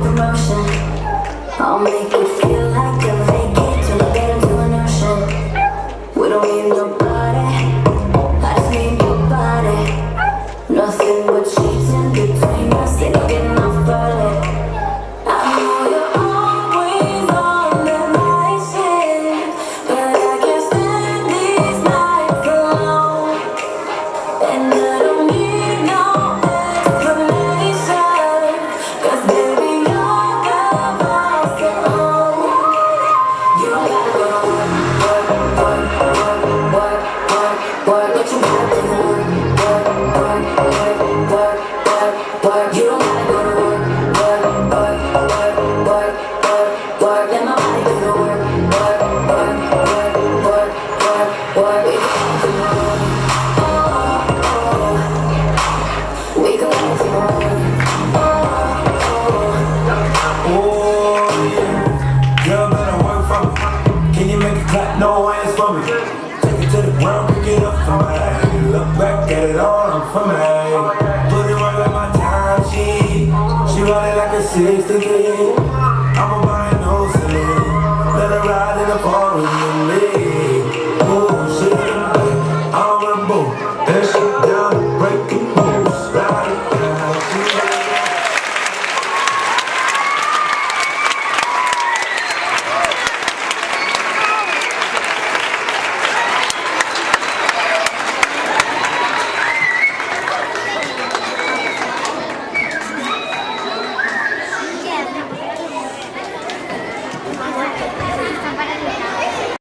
promotion. I'll make it feel like a vacate till I get into an ocean. We don't need nobody, I just need your body. Nothing but sheets in between us, ain't no getting off early. I know you're always on the night shift, but I can't stand these nights alone. And I don't need no explanation, 'cause baby you're the boss of all. You don't gotta go to work, work, work, work, work, work, work, but you gotta do the work, work, work, work, work, work, work. You don't gotta go to work, work, work, work, work, work, work. Let my body do the work, work, work, work, work, work, work. We can go for more. Oh yeah, girl better work for me. Can you make it clap? No hands for me. Take it to the ground, pick it up for me. Look back at it all, I'm for me. Put it right like my time she run it like a 60 kid. I'ma buy a new city. Let her ride in the fall with me.